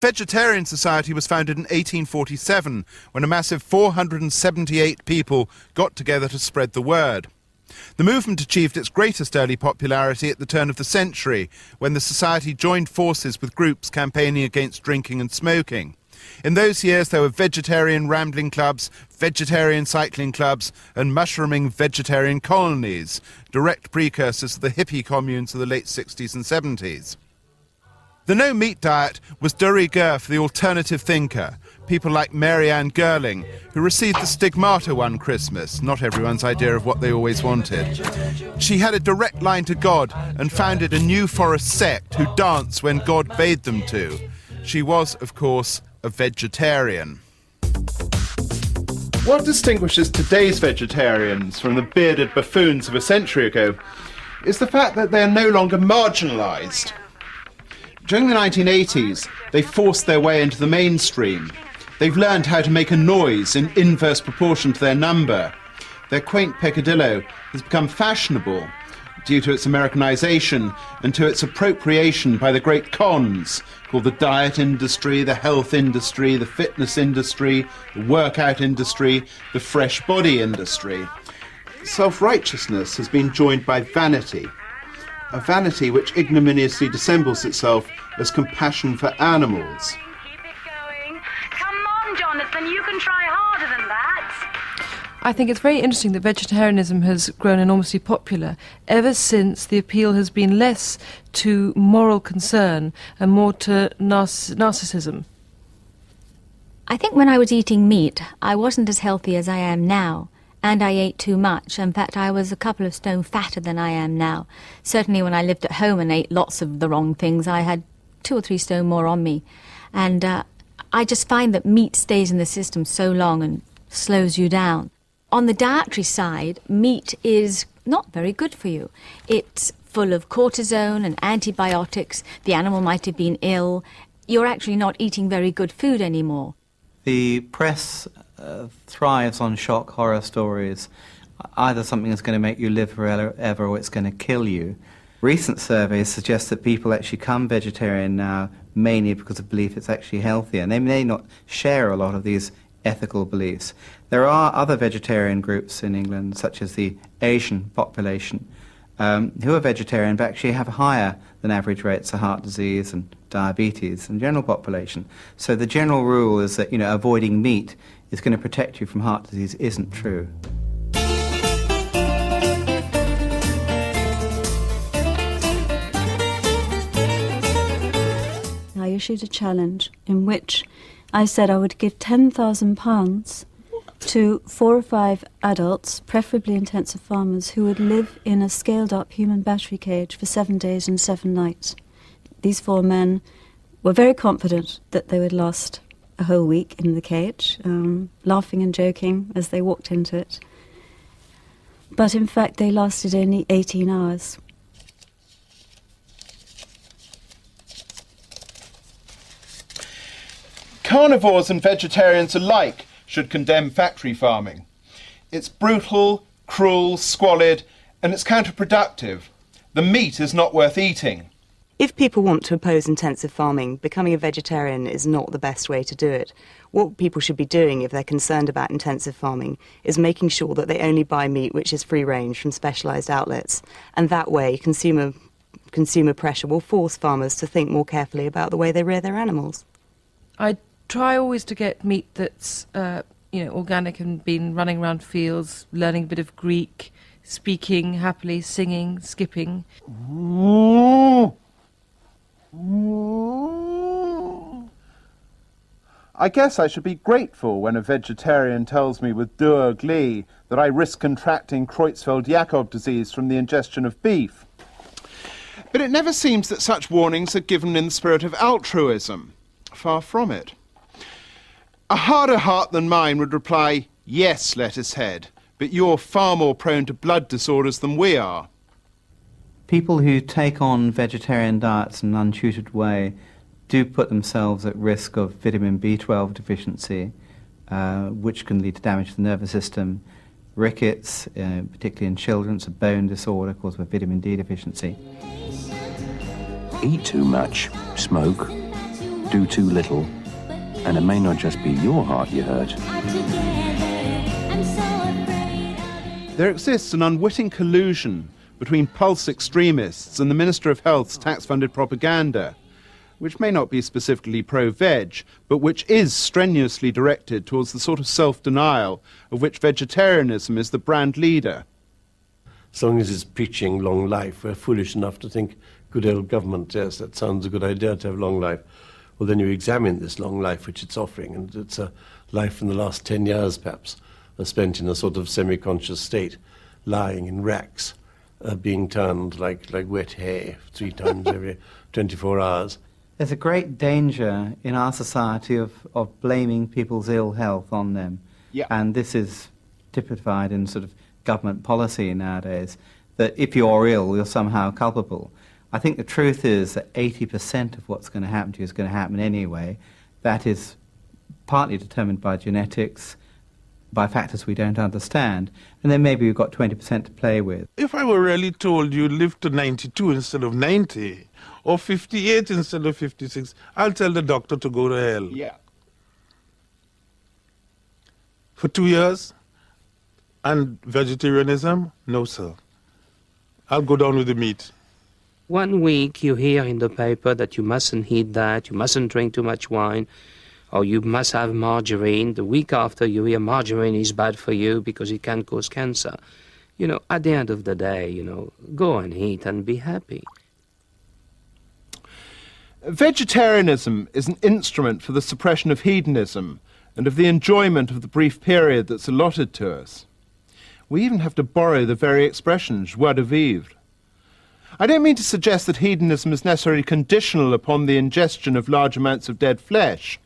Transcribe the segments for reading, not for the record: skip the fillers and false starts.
Vegetarian Society was founded in 1847 when a massive 478 people got together to spread the word. The movement achieved its greatest early popularity at the turn of the century, when the society joined forces with groups campaigning against drinking and smoking. In those years there were vegetarian rambling clubs, vegetarian cycling clubs and mushrooming vegetarian colonies, direct precursors to the hippie communes of the late 60s and 70s. The no-meat diet was de rigueur for the alternative thinker, people like Mary Ann Girling, who received the stigmata one Christmas, not everyone's idea of what they always wanted. She had a direct line to God and founded a New Forest sect who danced when God bade them to. She was, of course, a vegetarian. What distinguishes today's vegetarians from the bearded buffoons of a century ago is the fact that they are no longer marginalised. During the 1980s, they forced their way into the mainstream. They've learned how to make a noise in inverse proportion to their number. Their quaint peccadillo has become fashionable due to its Americanization and to its appropriation by the great cons, called the diet industry, the health industry, the fitness industry, the workout industry, the fresh body industry. Self-righteousness has been joined by vanity, a vanity which ignominiously dissembles itself as compassion for animals. Keep it going. Come on, Jonathan, you can try harder than that. I think it's very interesting that vegetarianism has grown enormously popular ever since the appeal has been less to moral concern and more to narcissism. I think when I was eating meat, I wasn't as healthy as I am now. And I ate too much. In fact, I was a couple of stone fatter than I am now. Certainly when I lived at home and ate lots of the wrong things, I had 2 or 3 stone more on me. And I just find that meat stays in the system so long and slows you down. On the dietary side, meat is not very good for you. It's full of cortisone and antibiotics. The animal might have been ill. You're actually not eating very good food anymore. The press thrives on shock horror stories. Either something is going to make you live forever or it's going to kill you. Recent surveys suggest that people actually become vegetarian now mainly because of belief it's actually healthier, and they may not share a lot of these ethical beliefs. There are other vegetarian groups in England, such as the Asian population, who are vegetarian but actually have higher than average rates of heart disease and diabetes in the general population. So the general rule is that, avoiding meat is going to protect you from heart disease isn't true. I issued a challenge in which I said I would give £10,000 to 4 or 5 adults, preferably intensive farmers, who would live in a scaled-up human battery cage for 7 days and 7 nights. These 4 men were very confident that they would last a whole week in the cage, laughing and joking as they walked into it. But in fact, they lasted only 18 hours. Carnivores and vegetarians alike should condemn factory farming. It's brutal, cruel, squalid, and it's counterproductive. The meat is not worth eating. If people want to oppose intensive farming, becoming a vegetarian is not the best way to do it. What people should be doing if they're concerned about intensive farming is making sure that they only buy meat which is free range from specialised outlets. And that way, consumer pressure will force farmers to think more carefully about the way they rear their animals. I try always to get meat that's organic and been running around fields, learning a bit of Greek, speaking happily, singing, skipping. I guess I should be grateful when a vegetarian tells me with dour glee that I risk contracting Creutzfeldt-Jakob disease from the ingestion of beef. But it never seems that such warnings are given in the spirit of altruism. Far from it. A harder heart than mine would reply, yes, lettuce head, but you're far more prone to blood disorders than we are. People who take on vegetarian diets in an untutored way do put themselves at risk of vitamin B12 deficiency, which can lead to damage to the nervous system, rickets, particularly in children, it's a bone disorder caused by vitamin D deficiency. Eat too much, smoke, do too little, and it may not just be your heart you hurt. There exists an unwitting collusion between pulse extremists and the Minister of Health's tax-funded propaganda, which may not be specifically pro-veg, but which is strenuously directed towards the sort of self-denial of which vegetarianism is the brand leader. As long as it's preaching long life, we're foolish enough to think, good old government, yes, that sounds a good idea to have long life. Well, then you examine this long life which it's offering, and it's a life in the last 10 years, perhaps, spent in a sort of semi-conscious state, lying in racks, being turned like wet hay 3 times every 24 hours. There's a great danger in our society of blaming people's ill health on them. Yeah. And this is typified in sort of government policy nowadays, that if you're ill, you're somehow culpable. I think the truth is that 80% of what's going to happen to you is going to happen anyway. That is partly determined by genetics, by factors we don't understand, and then maybe you've got 20% to play with. If I were really told you live to 92 instead of 90, or 58 instead of 56, I'll tell the doctor to go to hell. Yeah. For 2 years, and vegetarianism, no sir. I'll go down with the meat. 1 week you hear in the paper that you mustn't eat that, you mustn't drink too much wine, or you must have margarine. The week after you hear margarine is bad for you because it can cause cancer. You know, at the end of the day, go and eat and be happy. Vegetarianism is an instrument for the suppression of hedonism and of the enjoyment of the brief period that's allotted to us. We even have to borrow the very expression, joie de vivre. I don't mean to suggest that hedonism is necessarily conditional upon the ingestion of large amounts of dead flesh,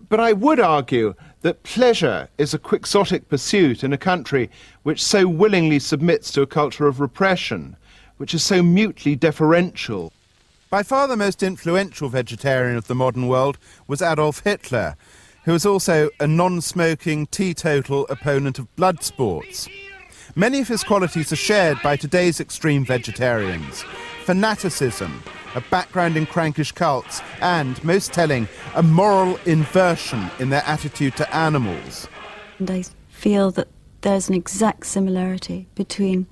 but I would argue that pleasure is a quixotic pursuit in a country which so willingly submits to a culture of repression, which is so mutely deferential. By far the most influential vegetarian of the modern world was Adolf Hitler, who was also a non-smoking, teetotal opponent of blood sports. Many of his qualities are shared by today's extreme vegetarians. Fanaticism, a background in crankish cults, and, most telling, a moral inversion in their attitude to animals. And I feel that there's an exact similarity between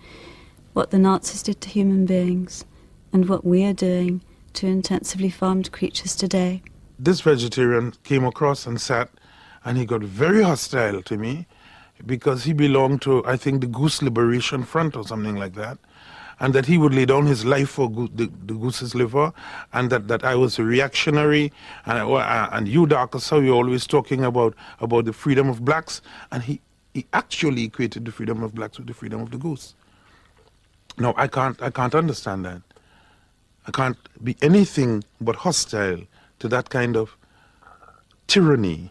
what the Nazis did to human beings and what we are doing to intensively farmed creatures today. This vegetarian came across and sat, and he got very hostile to me because he belonged to, I think, the Goose Liberation Front or something like that, and that he would lay down his life for the goose's liver, and that I was a reactionary, and you, Dr. So, you're always talking about the freedom of blacks, and he actually equated the freedom of blacks with the freedom of the goose. No, I can't understand that. I can't be anything but hostile to that kind of tyranny.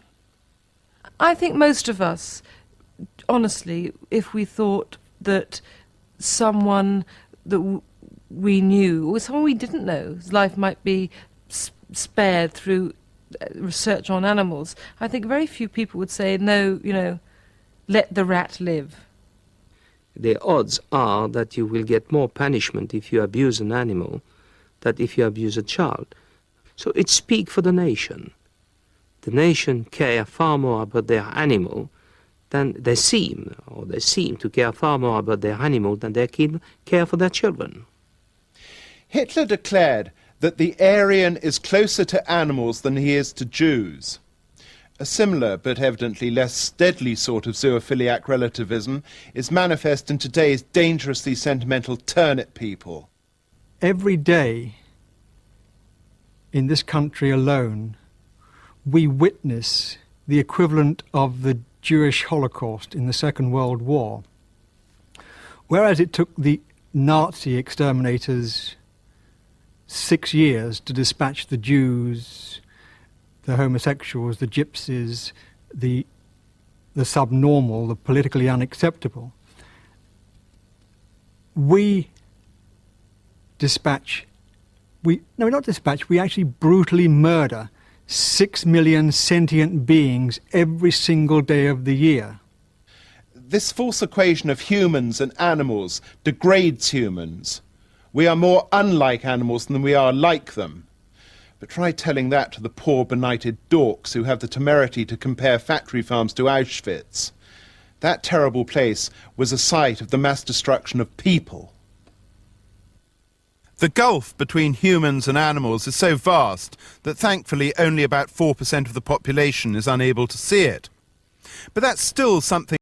I think most of us, honestly, if we thought that someone that we knew, or someone we didn't know, whose life might be spared through research on animals, I think very few people would say, no, let the rat live. The odds are that you will get more punishment if you abuse an animal than if you abuse a child. So it speaks for the nation. The nation care far more about their animal than they seem to care far more about their animal than they care for their children. Hitler declared that the Aryan is closer to animals than he is to Jews. A similar, but evidently less deadly sort of zoophiliac relativism is manifest in today's dangerously sentimental turnip people. Every day in this country alone, we witness the equivalent of the Jewish Holocaust in the Second World War. Whereas it took the Nazi exterminators 6 years to dispatch the Jews, the homosexuals, the gypsies, the subnormal, the politically unacceptable, we actually brutally murder 6 million sentient beings every single day of the year. This false equation of humans and animals degrades humans. We are more unlike animals than we are like them. But try telling that to the poor benighted dorks who have the temerity to compare factory farms to Auschwitz. That terrible place was a site of the mass destruction of people. The gulf between humans and animals is so vast that thankfully only about 4% of the population is unable to see it. But that's still something